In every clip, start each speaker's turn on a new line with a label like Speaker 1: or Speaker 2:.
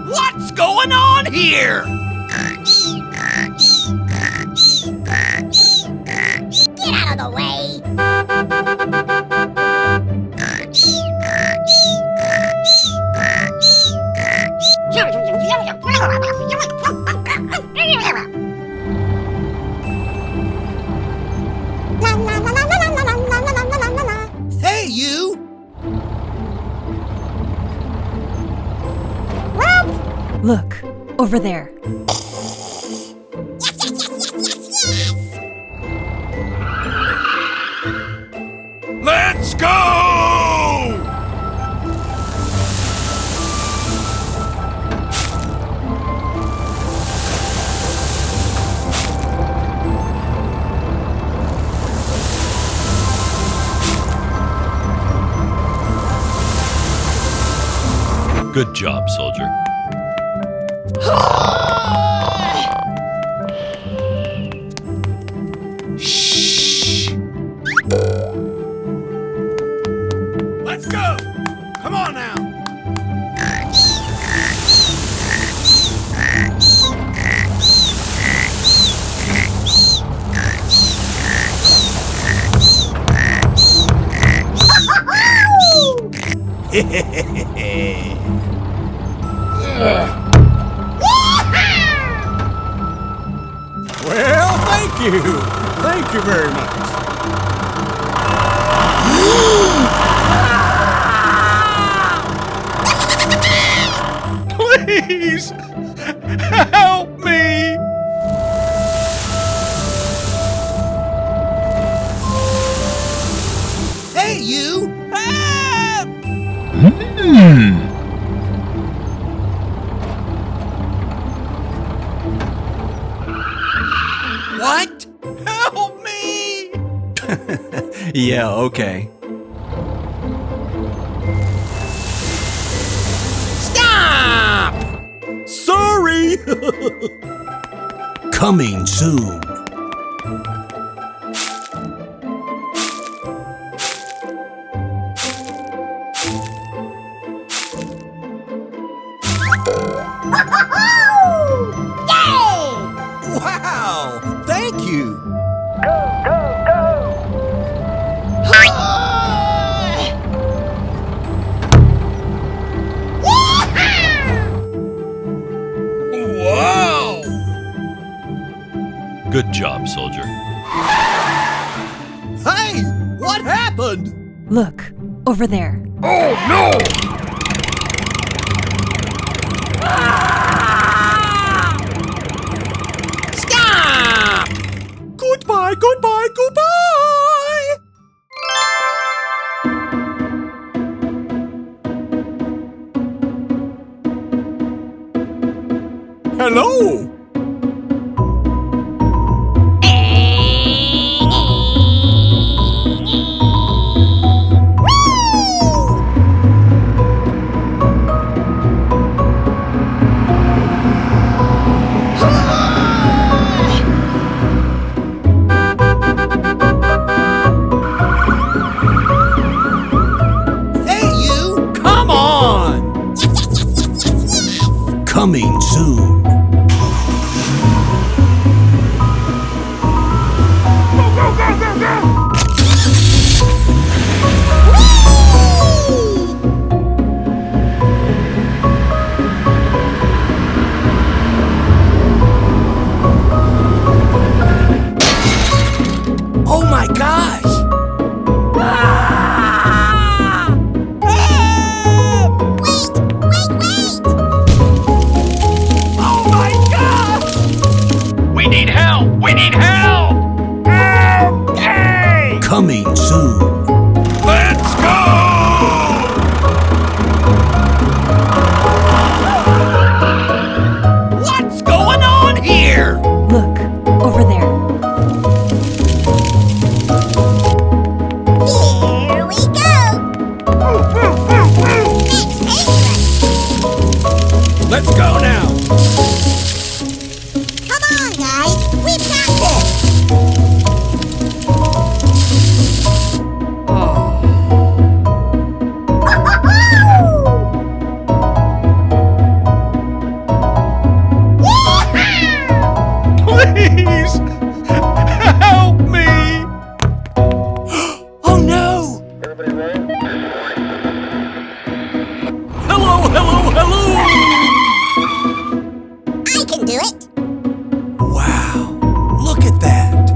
Speaker 1: What's going on here?
Speaker 2: Get out of the way!
Speaker 1: Hey, you!
Speaker 3: Look, over there.
Speaker 1: Let's go!
Speaker 4: Good job, soldier.
Speaker 1: Shh! Let's go! Come on now!
Speaker 5: Well, thank you. Thank you very much.
Speaker 1: Please! Help me! Hey, you! Help! What? Help me!
Speaker 5: Yeah, okay.
Speaker 1: Stop!
Speaker 5: Sorry! Coming soon. Wow! Thank you!
Speaker 1: Whoa!
Speaker 4: Good job, soldier.
Speaker 5: Hey! What happened?
Speaker 3: Look, over there.
Speaker 1: Oh no! Stop!
Speaker 5: Goodbye, goodbye, goodbye! Hello!
Speaker 1: Hey, you! Come on!
Speaker 5: Coming soon.
Speaker 1: Oh my gosh!
Speaker 5: Hello, hello, hello!
Speaker 2: I can do it.
Speaker 5: Wow, look at that.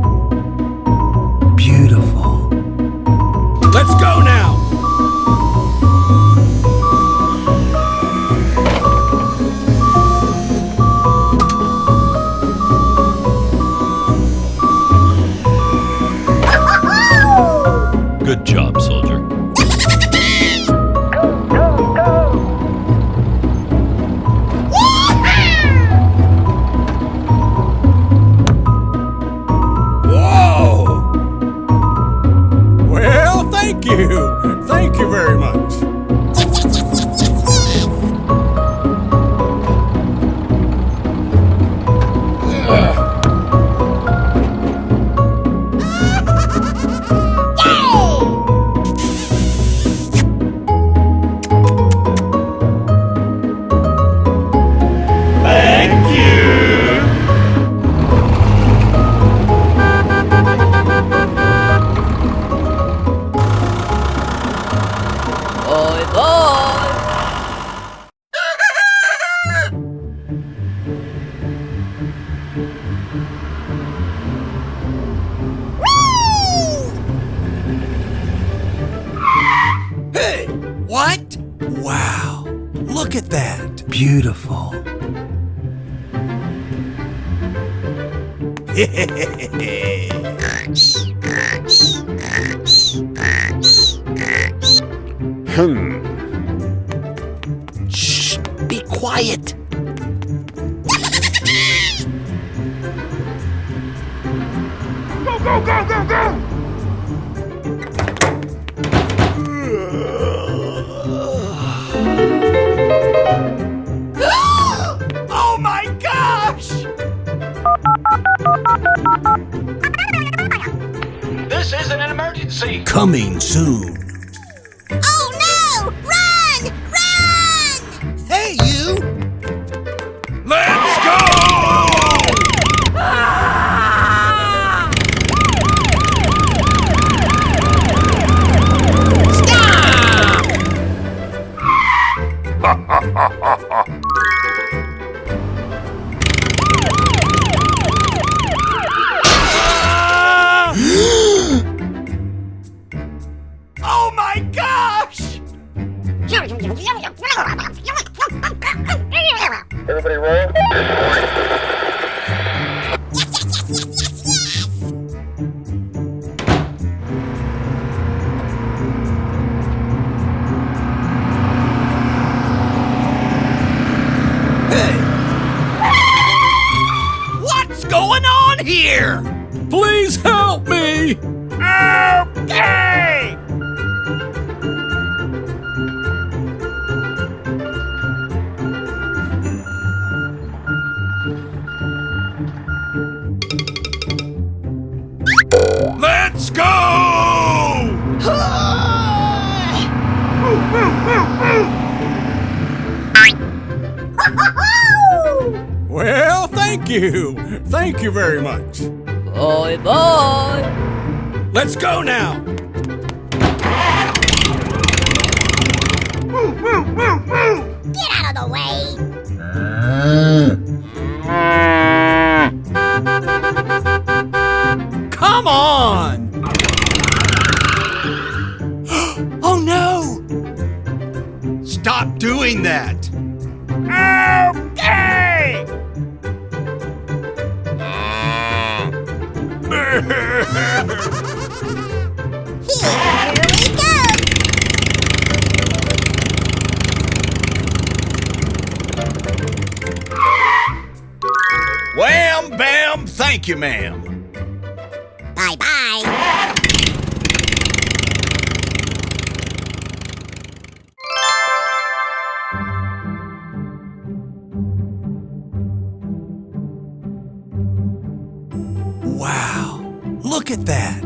Speaker 5: Beautiful. Let's go now!
Speaker 4: Good job, soldier.
Speaker 5: Whoa! Well, thank you. Thank you very much. Hey, what? Wow, look at that. Beautiful. Shh, be quiet.
Speaker 1: Go, go, go, go, go! Oh my gosh!
Speaker 6: This isn't an emergency.
Speaker 5: Coming soon.
Speaker 2: Oh no! Run! Run!
Speaker 5: Hey, you!
Speaker 1: Let's go! Oh my gosh!
Speaker 6: Everybody roll.
Speaker 5: What's going on here? Please help me!
Speaker 1: Okay! Let's go!
Speaker 5: Well, thank you. Thank you very much.
Speaker 7: Bye bye.
Speaker 5: Let's go now.
Speaker 2: Get out of the way.
Speaker 5: Come on! Oh no!
Speaker 1: Stop doing that! Okay!
Speaker 2: Here we go.
Speaker 1: Wham, bam, thank you, ma'am.
Speaker 2: Bye-bye.
Speaker 5: Wow, look at that.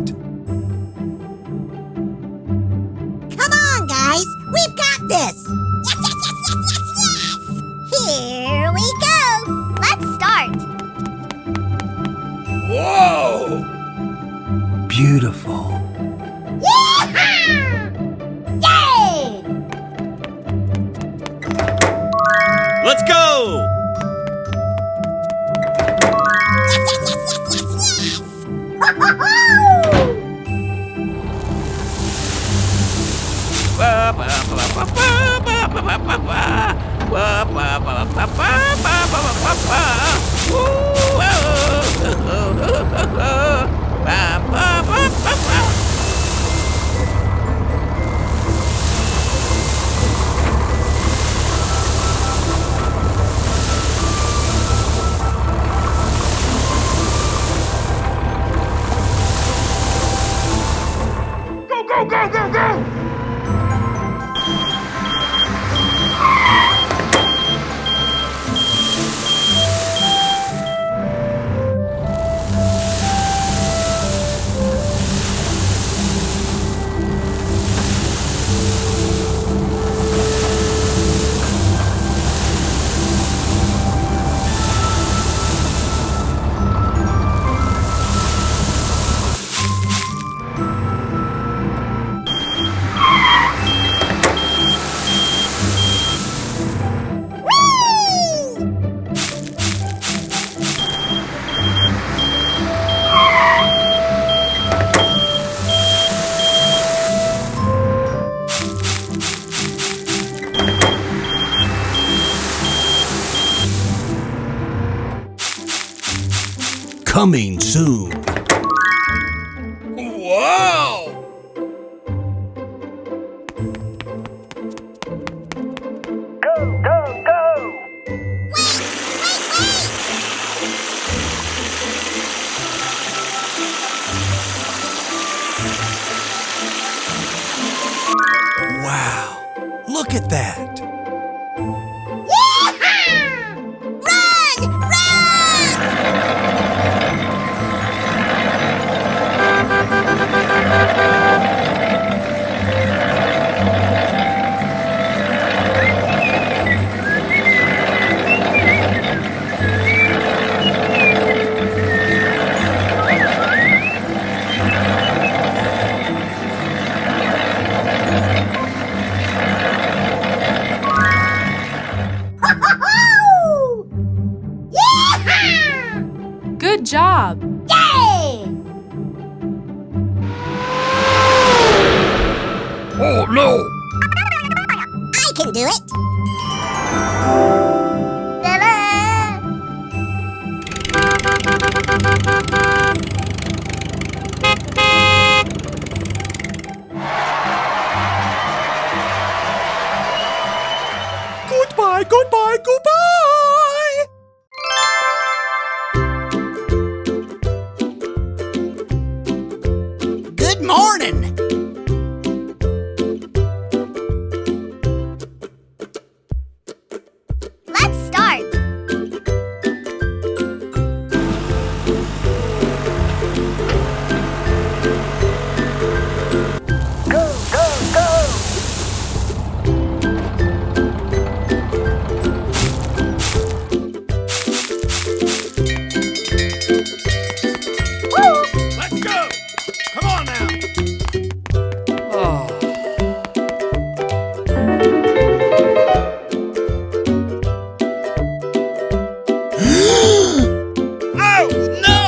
Speaker 2: Come on, guys. We've got this. Yes, yes, yes, yes, yes, yes. Here we go. Let's start.
Speaker 1: Whoa!
Speaker 5: Beautiful.
Speaker 2: Yeehaw!
Speaker 1: Go, go, go, go!
Speaker 5: Coming soon.
Speaker 1: Wow!
Speaker 5: Wow. Look at that.
Speaker 2: Run! Run! Ho-ho-ho! Yeehaw!
Speaker 8: Good job!
Speaker 2: Yay!
Speaker 1: Oh no!
Speaker 2: I can do it! Ta-da!
Speaker 5: Goodbye, goodbye, goodbye! Good morning!
Speaker 2: Let's start!
Speaker 1: Let's go! Come on now! Oh no!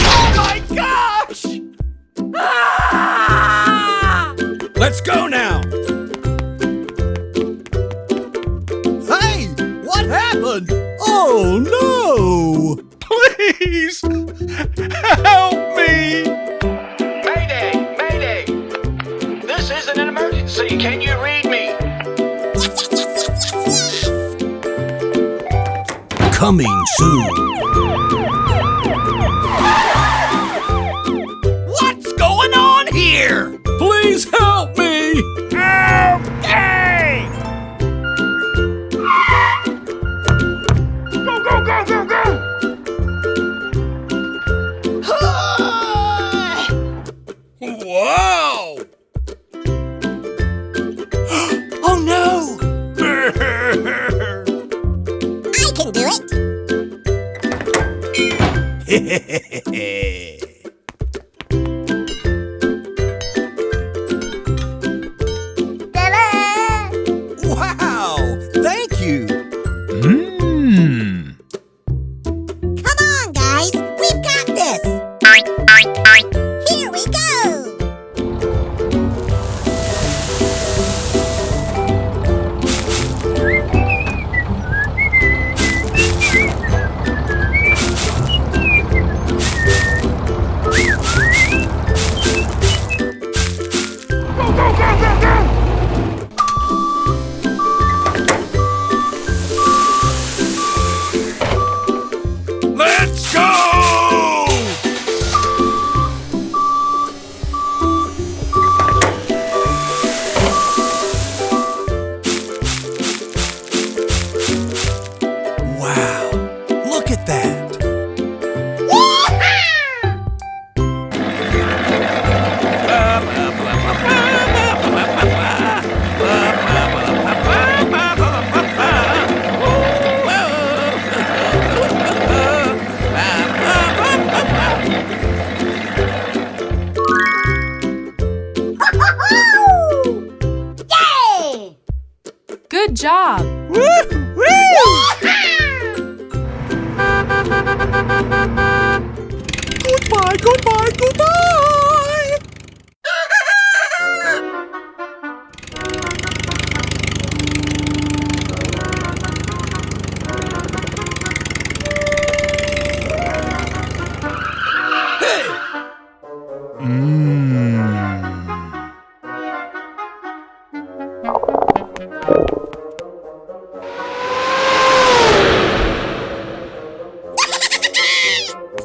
Speaker 1: Oh my gosh! Ah!
Speaker 5: Let's go now! Hey! What happened? Oh no!
Speaker 1: Please! Help me!
Speaker 6: Mayday! Mayday! This isn't an emergency. Can you read me?
Speaker 5: Coming soon.
Speaker 1: What's going on here?
Speaker 5: Please help me!
Speaker 1: Okay! Go, go, go, go, go! Wow!
Speaker 5: Oh no!
Speaker 2: I can do it! Ta-da!
Speaker 5: Wow! Thank you! Wow, look at that.
Speaker 2: Yay!
Speaker 8: Good job!
Speaker 5: Goodbye, goodbye, goodbye!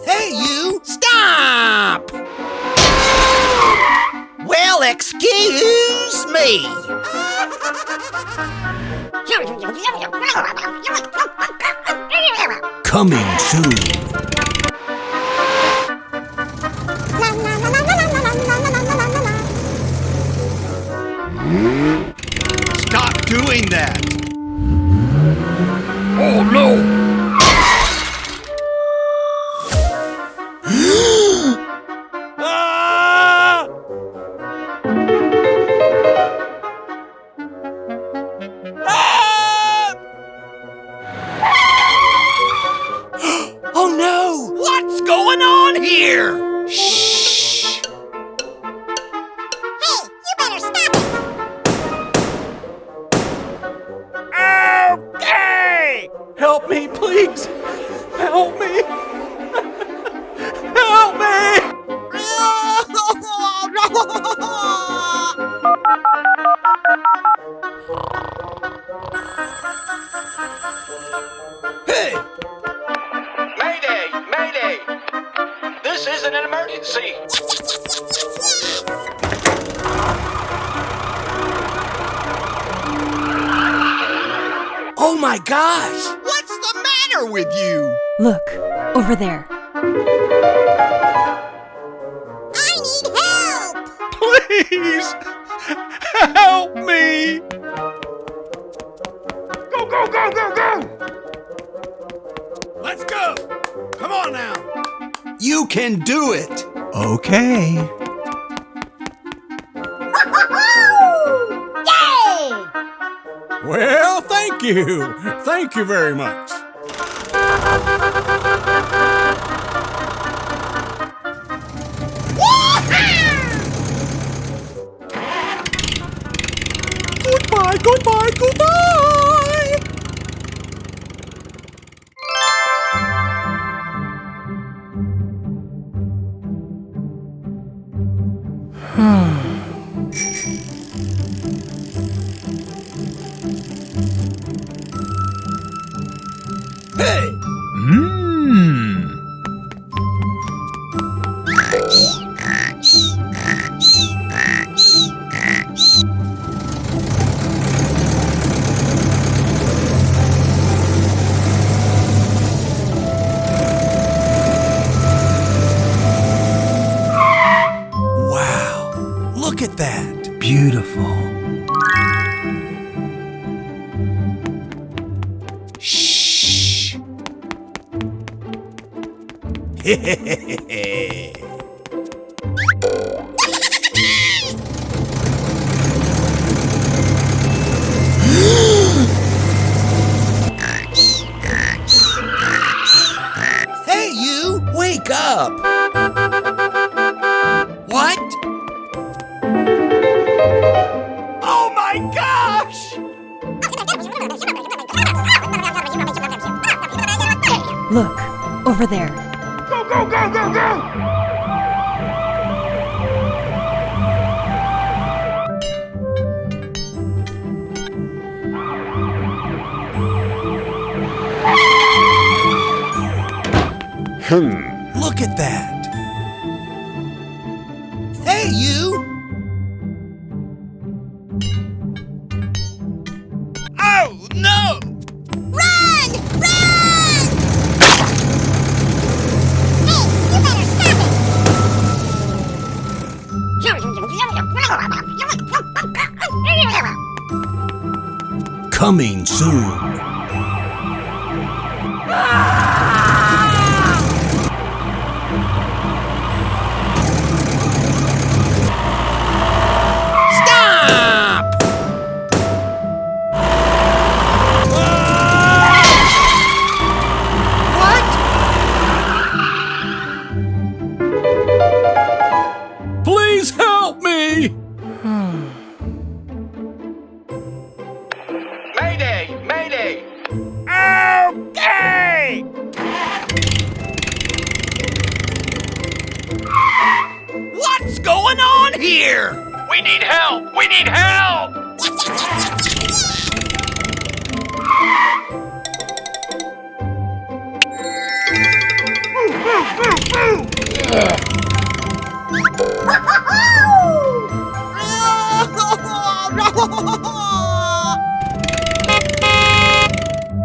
Speaker 9: Hey, you! Stop! Well, excuse me.
Speaker 5: Coming soon.
Speaker 1: Stop doing that!
Speaker 9: Oh, no!
Speaker 5: Ah! Ah! Oh no!
Speaker 9: What's going on here? Shh!
Speaker 2: Hey, you better stop it!
Speaker 5: Okay! Help me, please! Help me! Help me!
Speaker 9: Hey!
Speaker 6: Mayday! Mayday! This isn't an emergency.
Speaker 5: Oh my gosh!
Speaker 9: What's the matter with you?
Speaker 3: Look, over there.
Speaker 2: I need help!
Speaker 5: Please! Help me!
Speaker 1: Go, go, go, go, go! Let's go! Come on now!
Speaker 9: You can do it.
Speaker 5: Okay.
Speaker 2: Yay!
Speaker 5: Well, thank you. Thank you very much. Goodbye, goodbye, goodbye!
Speaker 9: Hey!
Speaker 5: Wow, look at that. Beautiful.
Speaker 9: Shh! Hey, you! Wake up! What? Oh my gosh!
Speaker 3: Look, over there.
Speaker 1: Go, go, go, go, go!
Speaker 5: Look at that.
Speaker 9: Hey, you! Oh, no!
Speaker 2: Run! Run!
Speaker 5: Coming soon.
Speaker 9: Stop!
Speaker 5: Please help me!
Speaker 6: Mayday! Mayday!
Speaker 9: Okay! What's going on here?
Speaker 6: We need help! We need help!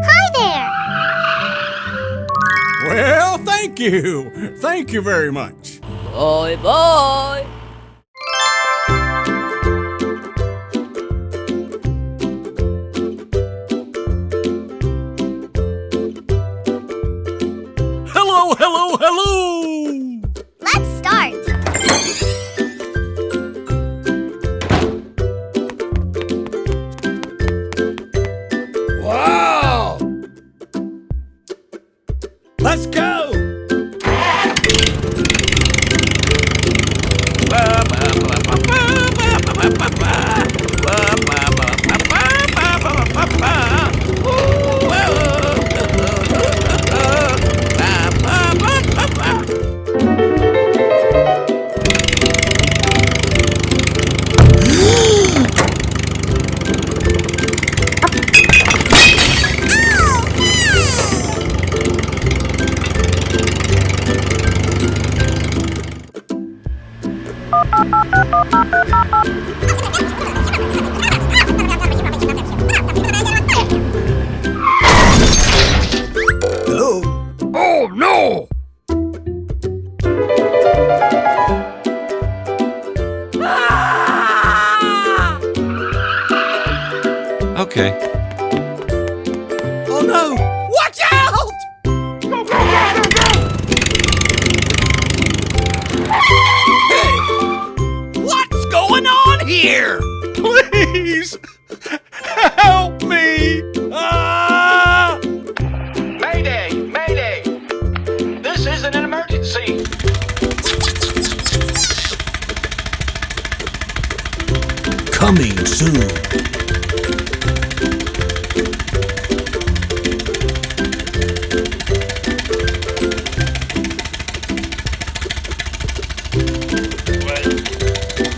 Speaker 2: Hi there.
Speaker 5: Well, thank you. Thank you very much.
Speaker 7: Bye bye.
Speaker 5: Hello, hello, hello!
Speaker 2: Let's start.
Speaker 1: Wow! Let's go!
Speaker 5: Hello?
Speaker 1: Oh no!
Speaker 4: Okay.
Speaker 5: Oh no!
Speaker 9: Watch out!
Speaker 1: Go, go, go, go, go!
Speaker 9: Hey! What's going on here?
Speaker 1: Please! Help me! Ah!
Speaker 6: Mayday! Mayday! This isn't an emergency!
Speaker 5: Coming soon.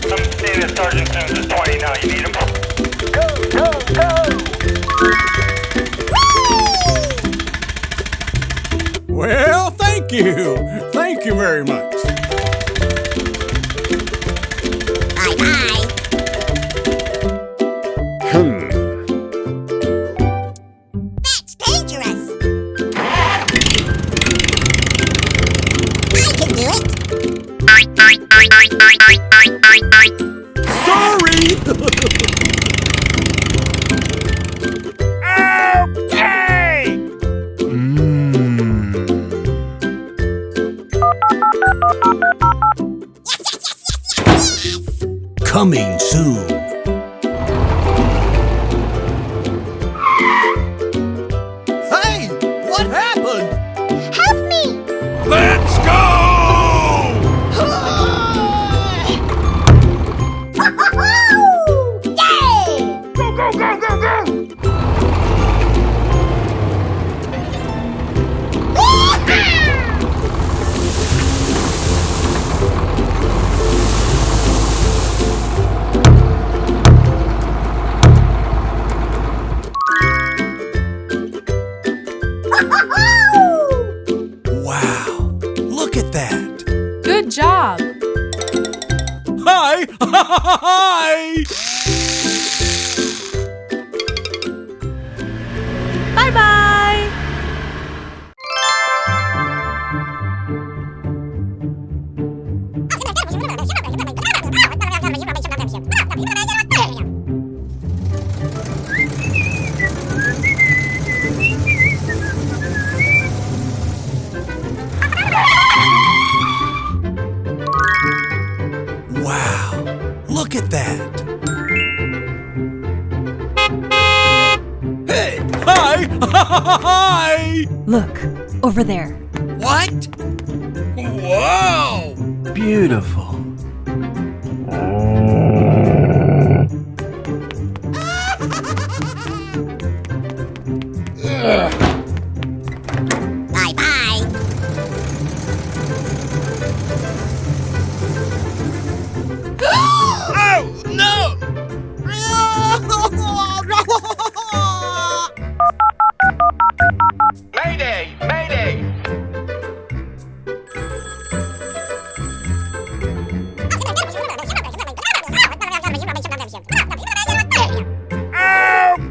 Speaker 6: Come see the sergeant soon as 20 now. You need him? Go, go, go!
Speaker 5: Well, thank you. Thank you very much.
Speaker 2: Bye-bye. That's dangerous. I can do it.
Speaker 5: Sorry!
Speaker 1: Okay!
Speaker 5: Coming soon. Hey! What happened?
Speaker 2: Help me.
Speaker 1: Let's go!
Speaker 2: Yay!
Speaker 1: Go, go, go, go, go!
Speaker 5: Wow. Look at that.
Speaker 8: Good job.
Speaker 5: Hi! Hi!
Speaker 8: Bye bye.
Speaker 1: that.
Speaker 5: Hey! Hi! Hi!
Speaker 3: Look, over there.
Speaker 9: What? Whoa!
Speaker 1: Beautiful.
Speaker 2: Bye-bye.
Speaker 9: Oh, no!
Speaker 6: Mayday! Mayday!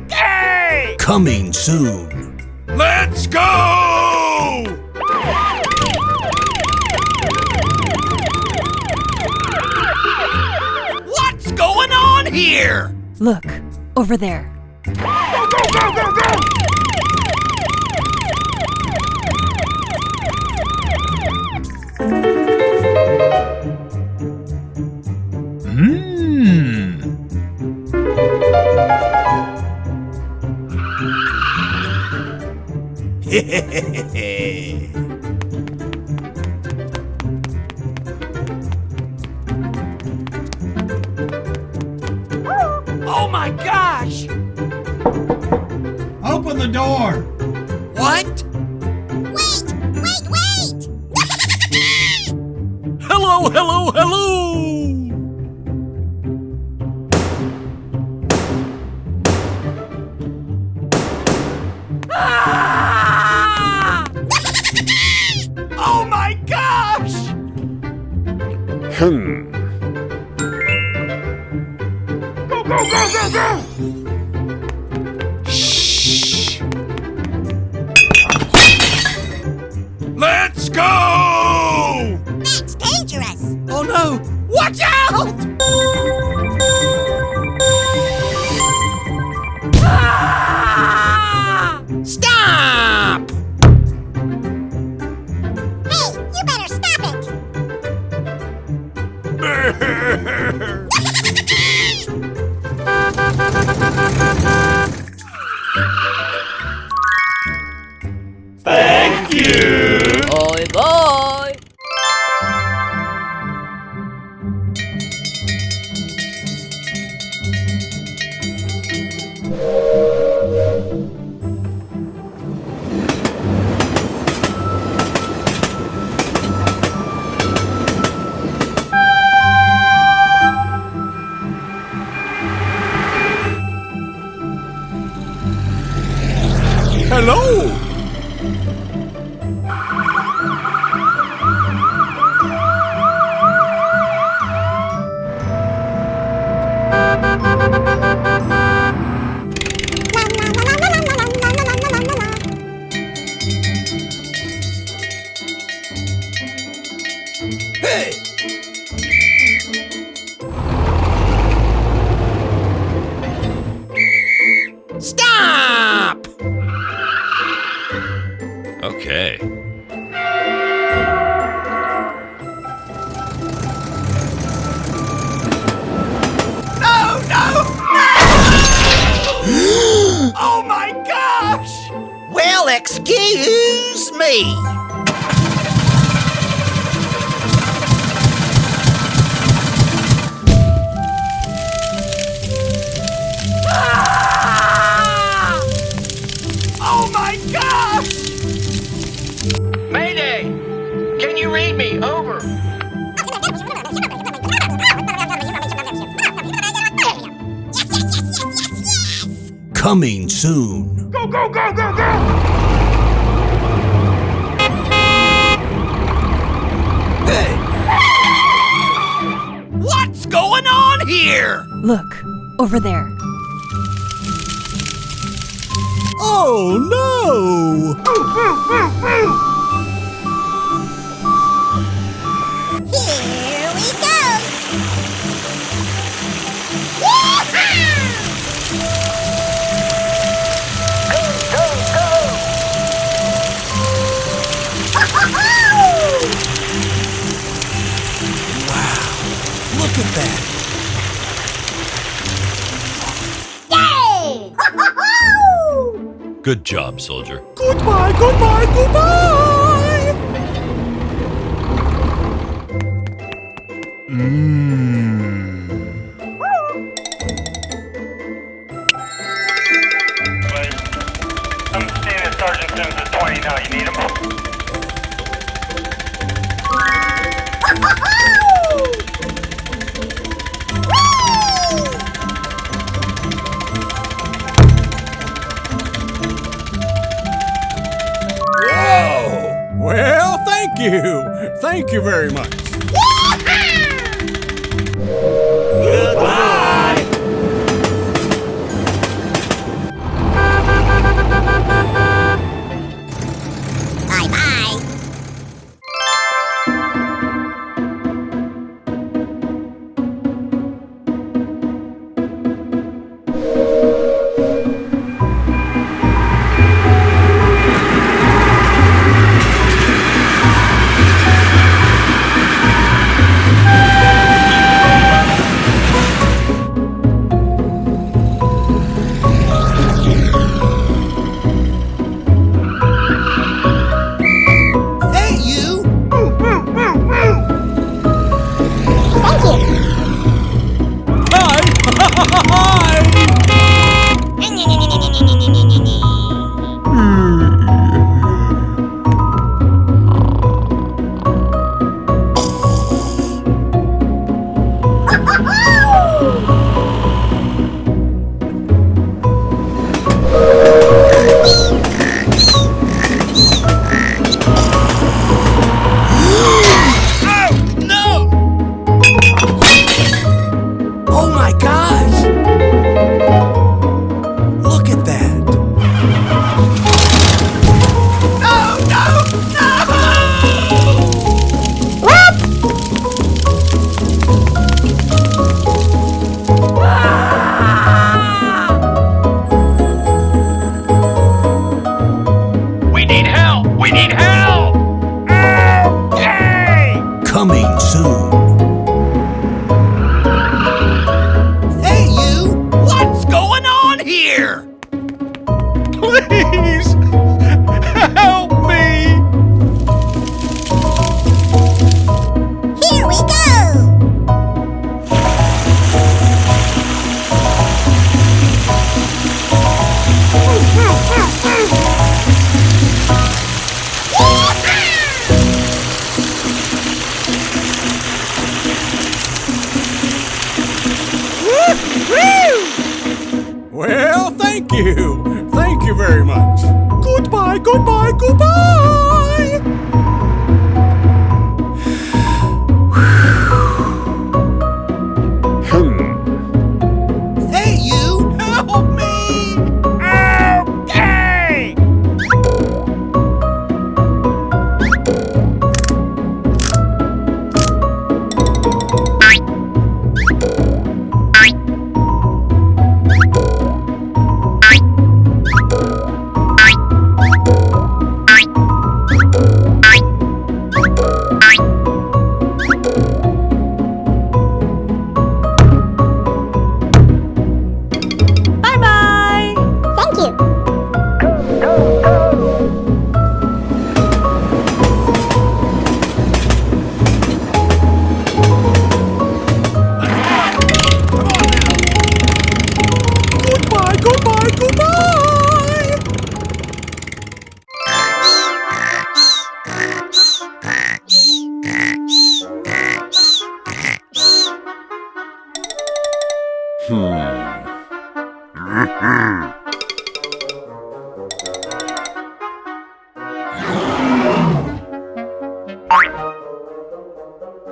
Speaker 9: Okay!
Speaker 1: Coming soon.
Speaker 9: Let's go! What's going on here?
Speaker 3: Look, over there.
Speaker 9: Oh my gosh!
Speaker 5: Open the door!
Speaker 9: What?
Speaker 2: Wait!
Speaker 5: Hello, hello, hello!
Speaker 9: Ah! Oh my gosh! Go! Shh! Let's go!
Speaker 2: That's dangerous.
Speaker 9: Oh no! Watch out! Ah! Stop!
Speaker 2: Hey, you better stop it.
Speaker 4: Thank you.
Speaker 7: Bye bye.
Speaker 5: Hello!
Speaker 9: Hey! Stop!
Speaker 4: Okay.
Speaker 9: No! Oh my gosh!
Speaker 6: Well, excuse me.
Speaker 9: Ah! Oh my gosh!
Speaker 6: Mayday! Can you read me? Over.
Speaker 1: Coming soon.
Speaker 9: Go! Hey! What's going on here?
Speaker 3: Look, over there.
Speaker 5: Oh no!
Speaker 2: Here we go. Yee-haw!
Speaker 1: Look at that.
Speaker 4: Good job, soldier.
Speaker 5: Goodbye, goodbye, goodbye!
Speaker 6: I'm seeing a Sergeant Sims at 20 now. You need him?
Speaker 5: Well, thank you. Thank you very much.
Speaker 9: Goodbye.
Speaker 2: Bye-bye.
Speaker 9: Hey, you! Oh my gosh! Look at that! No!
Speaker 6: We need help! We need help!
Speaker 9: Coming soon. Hey, you! What's going on here?
Speaker 1: Please! Help me!
Speaker 2: Here we go.
Speaker 5: Well, thank you. Thank you very much. Goodbye, goodbye, goodbye!
Speaker 9: Hey, you!
Speaker 1: Help me! Okay!
Speaker 8: Bye-bye.
Speaker 2: Thank you.
Speaker 5: Goodbye, goodbye, goodbye!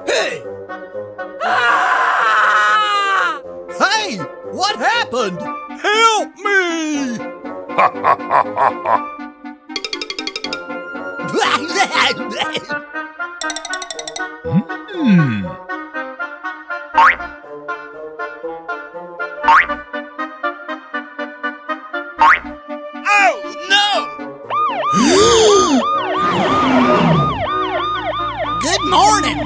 Speaker 9: Hey! Hey! What happened?
Speaker 5: Help me!
Speaker 1: Oh, no!
Speaker 9: Good morning!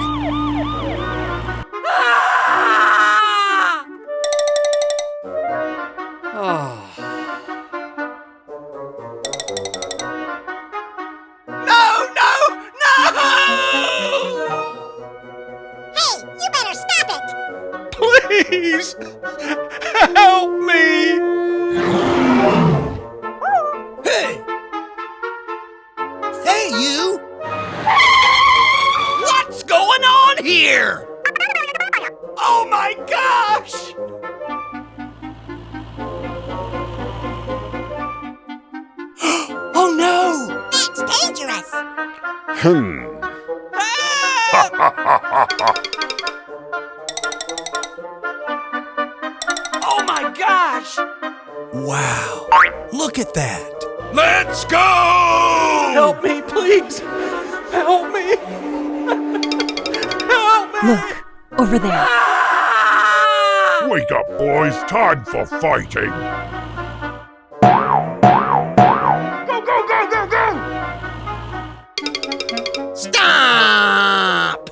Speaker 5: Please! Help me!
Speaker 9: Hey! Hey, you! What's going on here?
Speaker 1: Oh my gosh!
Speaker 9: Oh no!
Speaker 2: That's dangerous.
Speaker 1: Oh my gosh!
Speaker 9: Wow! Look at that!
Speaker 1: Let's go!
Speaker 5: Help me, please! Help me! Help me!
Speaker 3: Look, over there.
Speaker 10: Wake up, boys. Time for fighting.
Speaker 1: Go, go, go, go, go!
Speaker 9: Stop!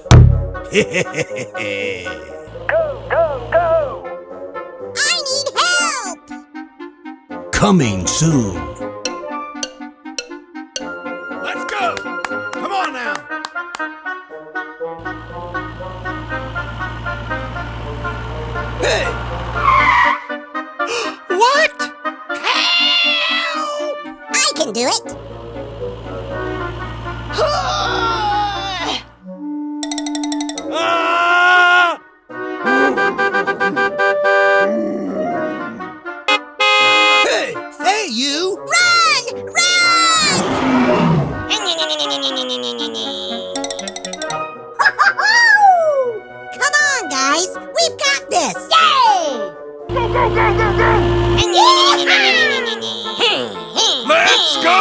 Speaker 2: I need help.
Speaker 9: Coming soon.
Speaker 1: Let's go! Come on now!
Speaker 9: Hey! What?
Speaker 2: I can do it.
Speaker 1: Ah!
Speaker 9: Hey! Hey, you!
Speaker 2: Run! Run! Come on, guys. We've got this. Yay!
Speaker 1: Go, go, go, go, go! Let's go!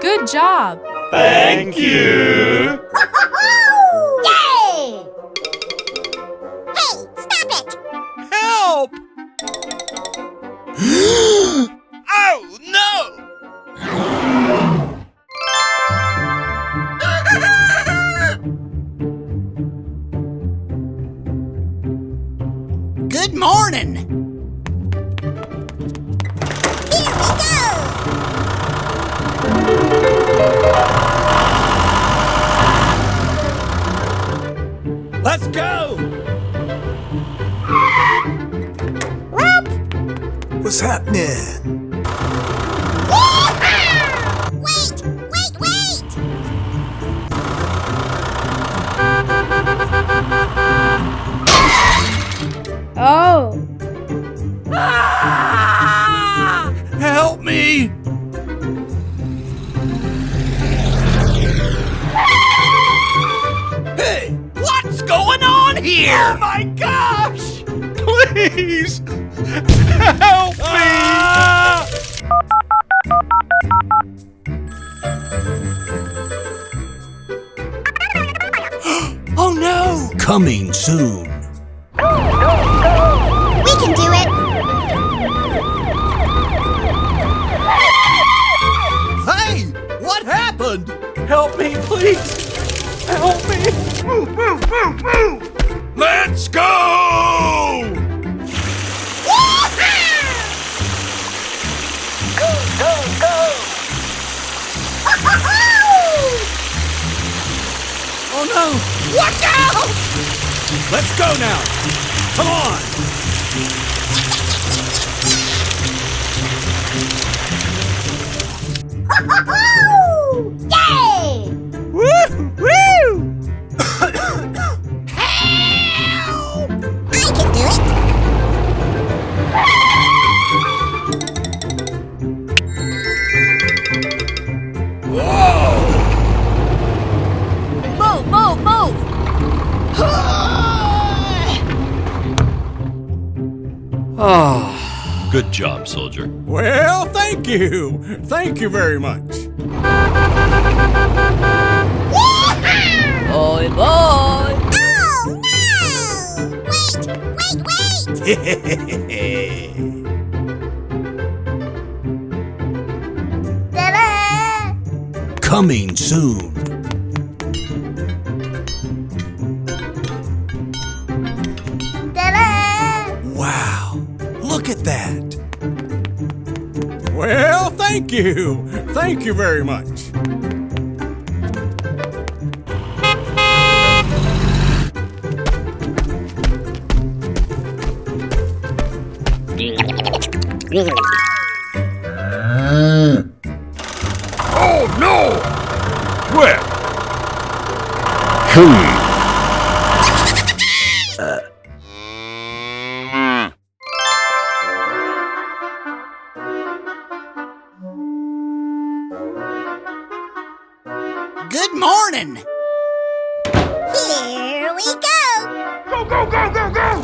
Speaker 8: Good job.
Speaker 5: Thank you!
Speaker 2: Yay! Hey, stop it!
Speaker 1: Help! Oh no!
Speaker 9: Good morning!
Speaker 2: Here we go!
Speaker 1: Let's go!
Speaker 9: What's happening?
Speaker 2: Wait! Wait! Wait!
Speaker 8: Oh.
Speaker 9: Help me! Hey! What's going on here?
Speaker 1: Oh my gosh!
Speaker 5: Please! Help me!
Speaker 9: Oh no! Coming soon.
Speaker 2: We can do it!
Speaker 9: Hey! What happened?
Speaker 5: Help me, please! Help me!
Speaker 1: Move, move, move, move! Let's go!
Speaker 9: Oh no! Watch out!
Speaker 5: Let's go now! Come on!
Speaker 2: Yay!
Speaker 5: Woo! Woo!
Speaker 2: I can do it!
Speaker 7: Move, move, move!
Speaker 4: Good job, soldier.
Speaker 5: Well, thank you. Thank you very much.
Speaker 7: Boy, boy!
Speaker 2: Oh, no! Wait! Ta-da!
Speaker 9: Coming soon.
Speaker 2: Ta-da!
Speaker 9: Wow! Look at that!
Speaker 5: Well, thank you. Thank you very much.
Speaker 10: Oh no! Well.
Speaker 9: Good morning.
Speaker 2: Here we go.
Speaker 1: Go, go, go, go, go!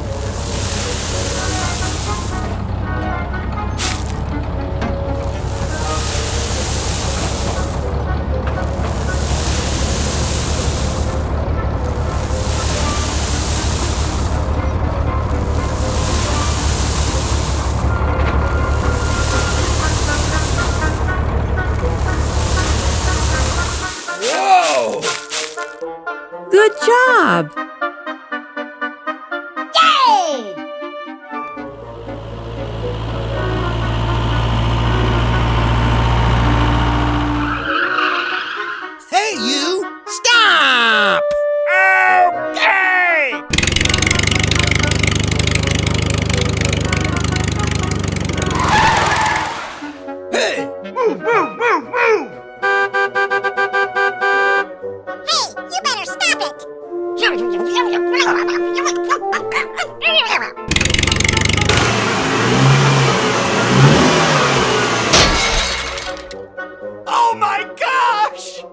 Speaker 8: Good job.
Speaker 2: Yay!
Speaker 9: Hey, you! Stop!
Speaker 1: Okay!
Speaker 9: Hey!
Speaker 1: Move, move, move, move!
Speaker 2: Hey, you better stop it.
Speaker 9: Oh my gosh!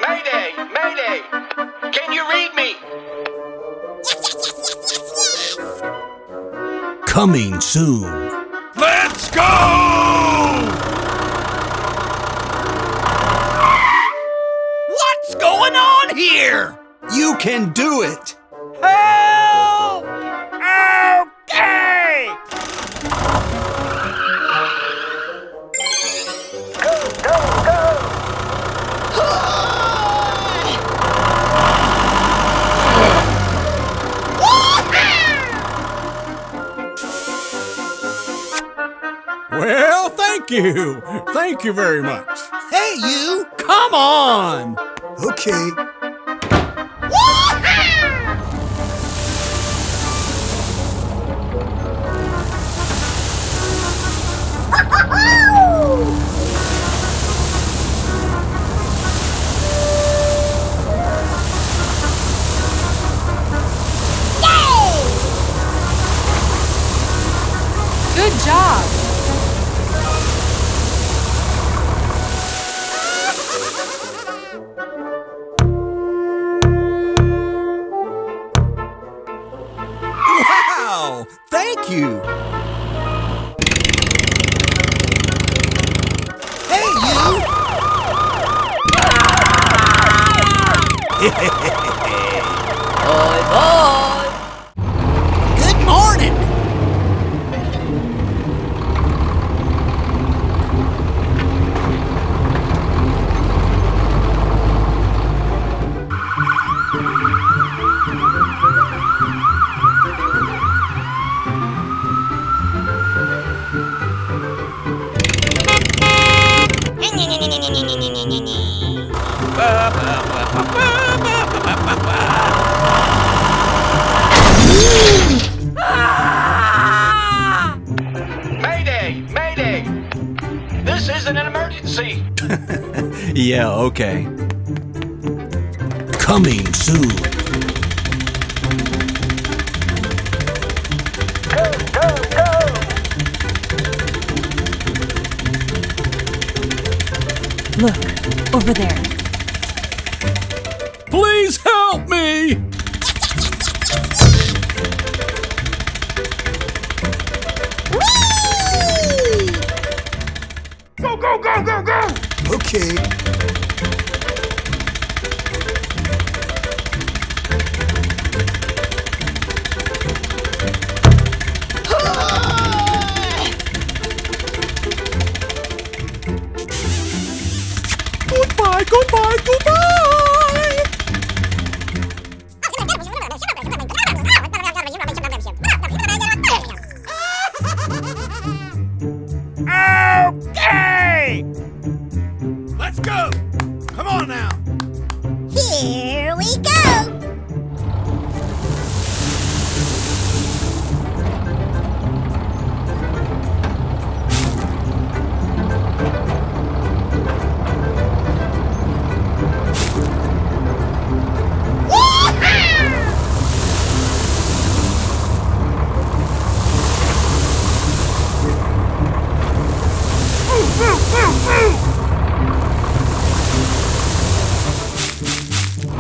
Speaker 6: Mayday! Mayday! Can you read me?
Speaker 5: Coming soon.
Speaker 1: Let's go!
Speaker 9: What's going on here?
Speaker 5: You can do it.
Speaker 1: Help! Okay!
Speaker 5: Well, thank you. Thank you very much.
Speaker 9: Hey, you!
Speaker 5: Come on.
Speaker 9: Okay.
Speaker 8: Good job.
Speaker 5: Wow. Thank you.
Speaker 9: Hey, you!
Speaker 7: Bye bye.
Speaker 9: Good morning.
Speaker 6: Mayday! Mayday! This isn't an emergency!
Speaker 5: Yeah, okay. Coming soon.
Speaker 3: Look, over there.
Speaker 5: Please help me.
Speaker 1: Go, go, go, go, go!
Speaker 9: Okay.
Speaker 5: Goodbye, goodbye, goodbye.
Speaker 1: go! Come on now!
Speaker 2: Here we go!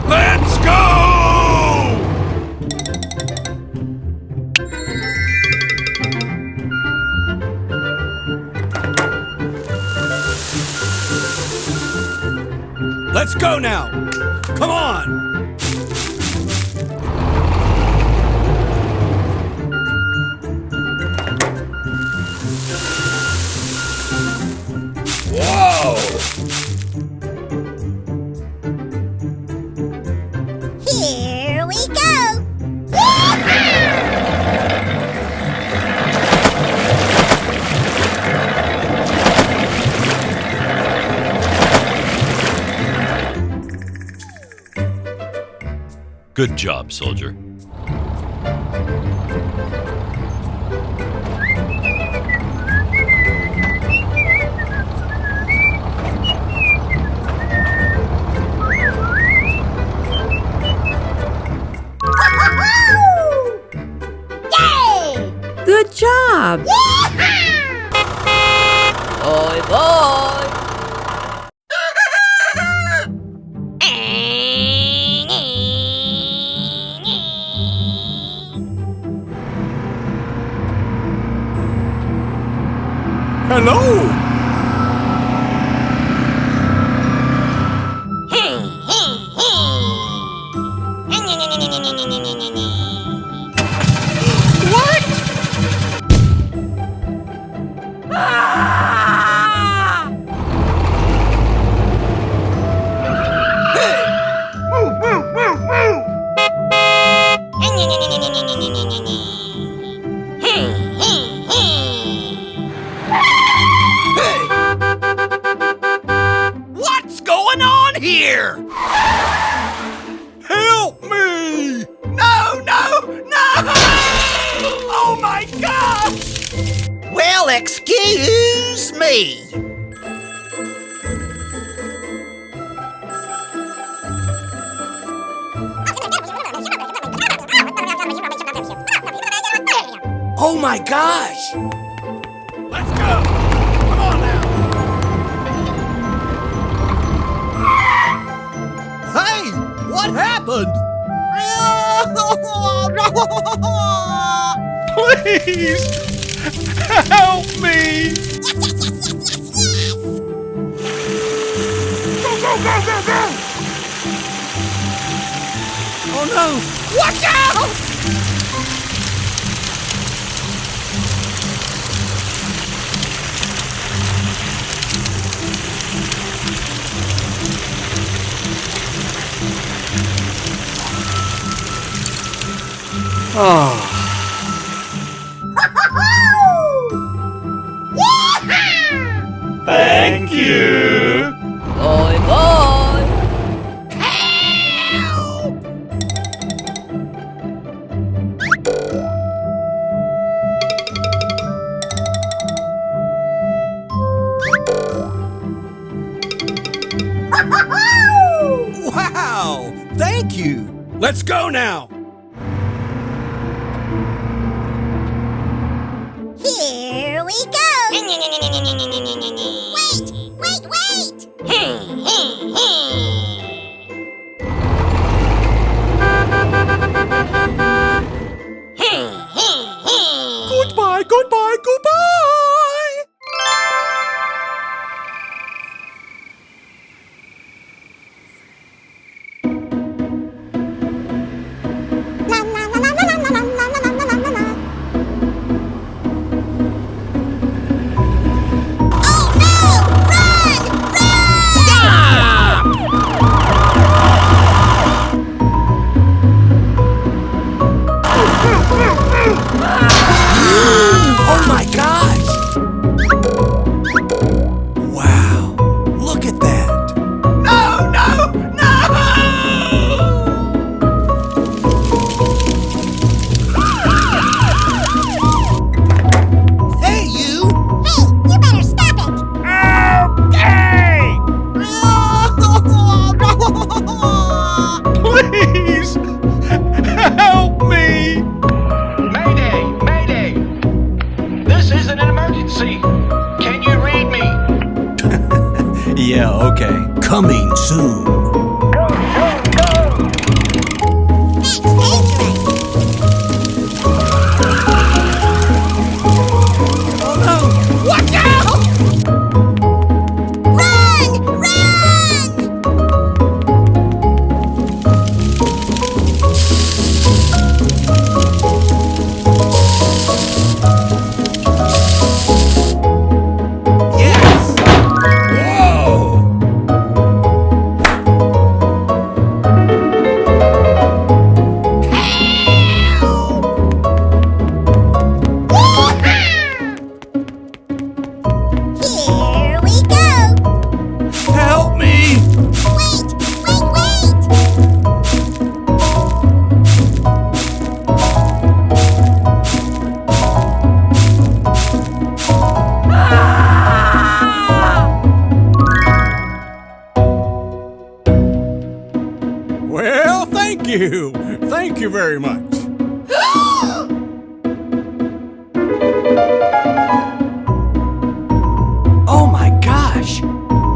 Speaker 1: Let's go! Let's go now! Come on! Whoa!
Speaker 2: Here we go!
Speaker 4: Good job, soldier.
Speaker 2: Yay!
Speaker 8: Good job.
Speaker 7: Bye bye.
Speaker 5: Hello!
Speaker 9: What's going on here?
Speaker 5: Help me!
Speaker 9: No, no, no! Oh my gosh! Well, excuse me.
Speaker 1: Oh my gosh! Let's go! Come on now!
Speaker 5: Hey! What happened? Please! Help me!
Speaker 1: Oh no!
Speaker 9: Watch out!
Speaker 5: Thank you!
Speaker 7: Bye bye.
Speaker 5: Wow! Thank you!
Speaker 1: Let's go now!
Speaker 2: Here we go! Wait!
Speaker 5: Goodbye, goodbye, goodbye! Please! Help me!
Speaker 6: Mayday! Mayday! This is an emergency. Can you read me?
Speaker 5: Yeah, okay. Coming soon.
Speaker 2: That's dangerous.
Speaker 5: Oh no! Watch out!
Speaker 2: Run! Run!
Speaker 5: Yes! Whoa!
Speaker 2: Here we go.
Speaker 5: Help me!
Speaker 2: Wait, wait, wait.
Speaker 5: Well, thank you. Thank you very much. Oh my gosh!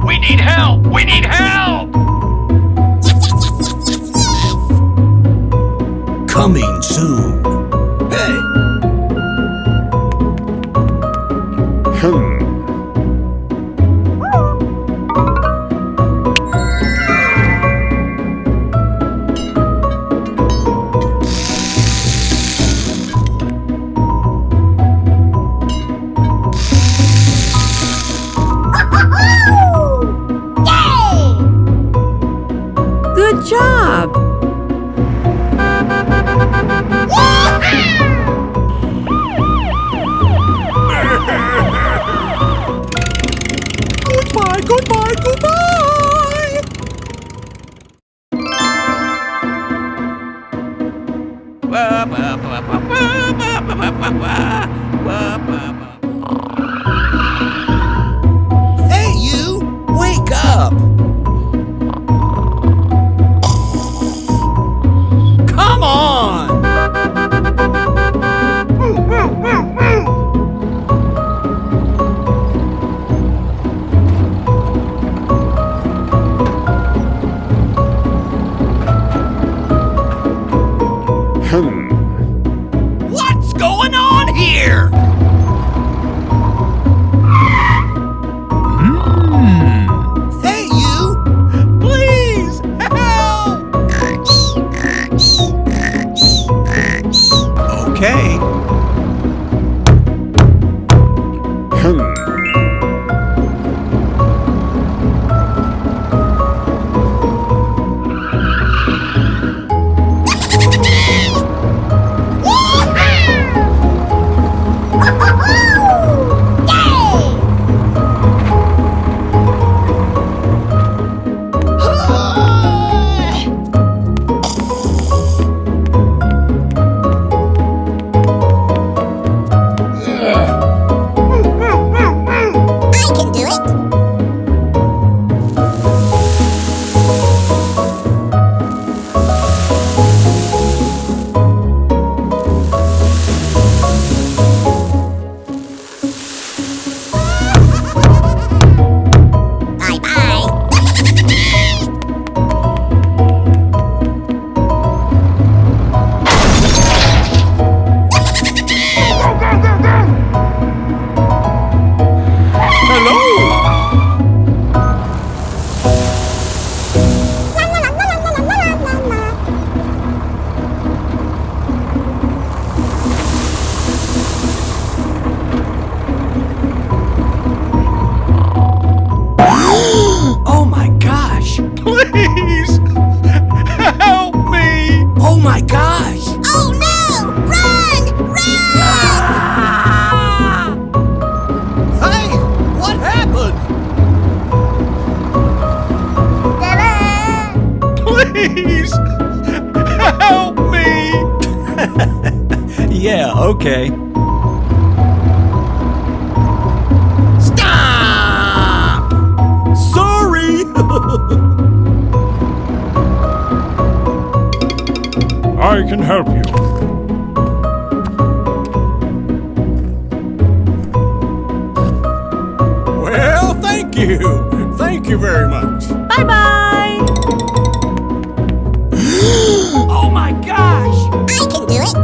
Speaker 6: We need help! We need help!
Speaker 2: Yes, yes, yes, yes, yes, yes.
Speaker 5: Coming soon. Hey!
Speaker 2: Yay!
Speaker 8: Good job.
Speaker 5: Goodbye, goodbye, goodbye! Hey, you! Wake up! Come on!
Speaker 9: What's going on here?
Speaker 5: Hey, you! Please, help! Okay.
Speaker 2: I can do it. Bye-bye.
Speaker 5: Oh my gosh! Please! Help me! Oh my gosh!
Speaker 2: Oh no! Run! Run!
Speaker 5: Hey! What happened? Please! Help me! Yeah, okay. Stop! Sorry!
Speaker 10: I can help you.
Speaker 5: Well, thank you. Thank you very much.
Speaker 8: Bye-bye.
Speaker 9: Oh my gosh!
Speaker 2: I can do it.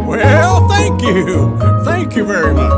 Speaker 5: Well, thank you. Thank you very much.